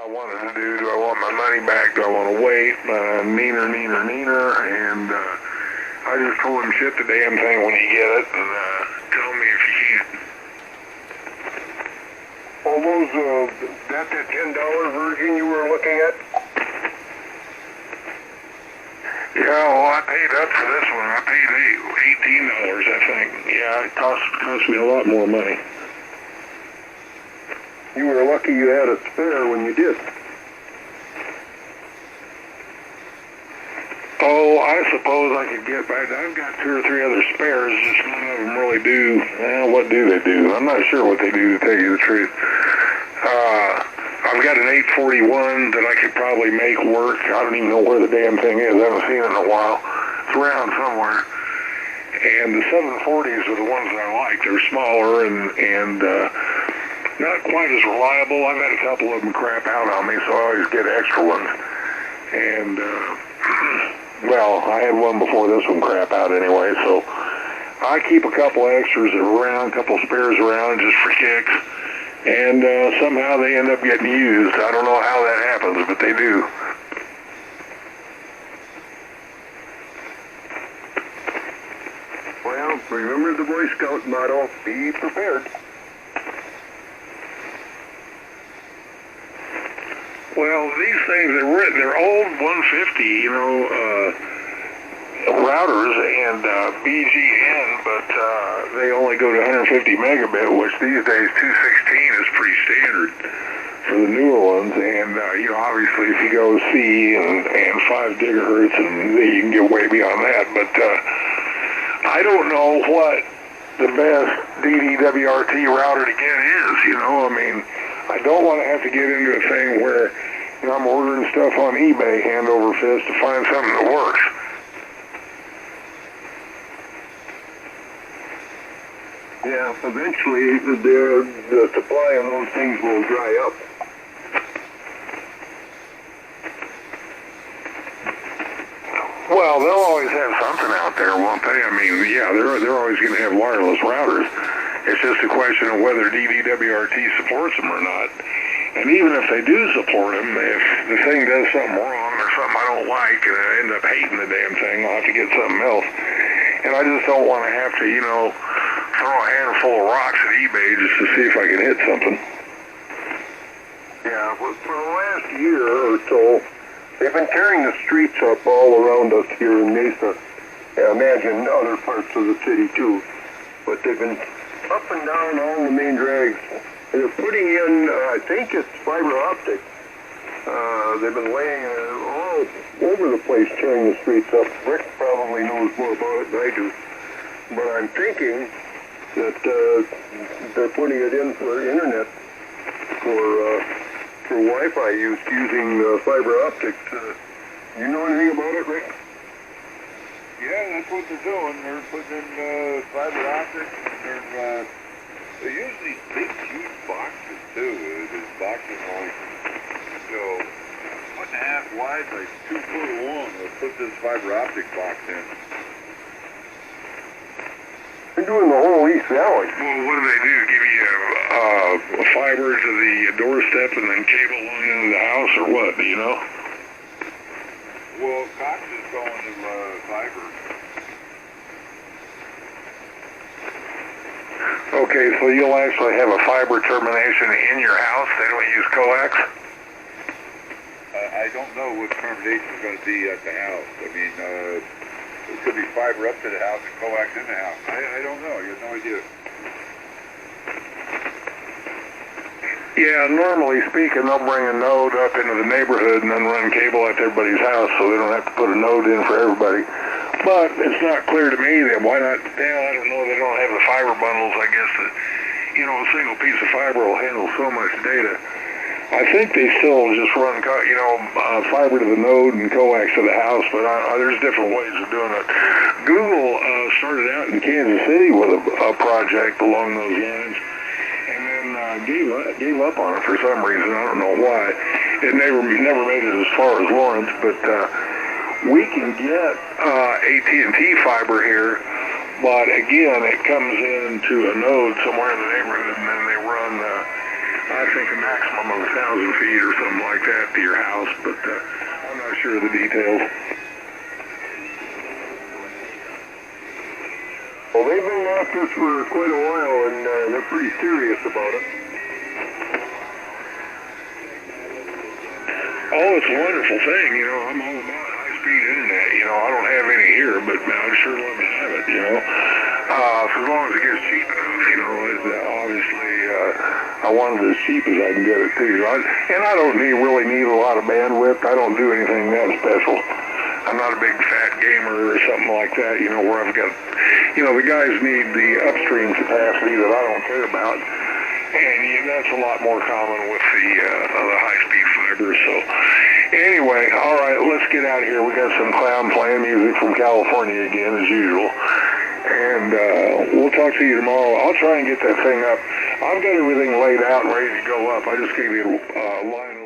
wanted to do. Do I want my money back? Do I want to wait? Neener. And I just told him ship the damn thing when you get it, and tell me if you can. All those, that's that $10 version you were looking at? Yeah, well, I paid up for this one. I paid $18, I think. Yeah, it cost me a lot more money. You were lucky you had a spare when you did. Oh, I suppose I could get back. I've got 2 or 3 other spares, just none of them really do. What do they do? I'm not sure what they do, to tell you the truth. I've got an 841 that I could probably make work. I don't even know where the damn thing is. I haven't seen it in a while. It's around somewhere. And the 740s are the ones that I like. They're smaller and not quite as reliable. I've had a couple of them crap out on me, so I always get extra ones. And, well, I had one before this one crap out anyway, so I keep a couple extras around, a couple spares around just for kicks. And somehow they end up getting used. I don't know how that happens, but they do. Well, remember the Boy Scout motto, be prepared. Well, these things, they're old 150, routers and BGN, but they only go to 150 megabit, which these days 216 is pretty standard for the newer ones. And obviously if you go C and 5 gigahertz, and you can get way beyond that. But I don't know what the best DDWRT router to get is. I don't want to have to get into a thing where I'm ordering stuff on eBay hand over fist to find something that works. Yeah, eventually the supply of those things will dry up. Well, they'll always have something out there, won't they? Yeah, they're always going to have wireless routers. It's just a question of whether DDWRT supports them or not. And even if they do support them, if the thing does something wrong or something I don't like and I end up hating the damn thing, I'll have to get something else. And I just don't want to have to, throw a handful of rocks at eBay just to see if I can hit something. Yeah, for the last year or so, they've been tearing the streets up all around us here in Mesa. I imagine other parts of the city too. But they've been up and down all the main drags. They're putting in, I think it's fiber optic. They've been laying all over the place, tearing the streets up. Rick probably knows more about it than I do. But I'm thinking that they're putting it in for internet, for Wi-Fi use, using fiber optic. You know anything about it, Rick? Yeah, that's what they're doing. They're putting in fiber optic, and they're usually big, huge boxes too. This boxes only 1.5 wide by 2 foot long. They'll put this fiber optic box in. They're doing the whole East Valley. Well, what do? Give you a fiber to the doorstep and then cable on into the house, or what? Do you know? Well, Cox is going to fiber. Okay, so you'll actually have a fiber termination in your house? They don't use coax? I don't know what termination is going to be at the house. It could be fiber up to the house and coax in the house. I don't know. You have no idea. Yeah, normally speaking, they'll bring a node up into the neighborhood and then run cable out to everybody's house, so they don't have to put a node in for everybody. But it's not clear to me that why not, I don't know, they don't have the fiber bundles. I guess that, a single piece of fiber will handle so much data. I think they still just run, fiber to the node and coax to the house, but there's different ways of doing it. Google started out in Kansas City with a project along those lines, and then gave up on it for some reason. I don't know why. It never made it as far as Lawrence, but we can get AT&T fiber here, but again, it comes into a node somewhere in the neighborhood, and then they run I think a maximum of 1,000 feet or something like that to your house, but I'm not sure of the details. Well, they've been after us for quite a while, and they're pretty serious about it. Oh, it's a wonderful thing, you know. I'm all about high-speed internet. You know, I don't have any here, but I'd sure love to have it, you know. For as long as it gets cheap enough, you know. Obviously, I want it as cheap as I can get it, too. And I don't really need a lot of bandwidth. I don't do anything that special. I'm not a big fat gamer or something like that, you know, where I've got, you know, the guys need the upstream capacity that I don't care about. And that's a lot more common with the high-speed fiber. So anyway, all right, let's get out of here. We got some clown playing music from California again, as usual. And we'll talk to you tomorrow. I'll try and get that thing up. I've got everything laid out and ready to go up. I just gave you a line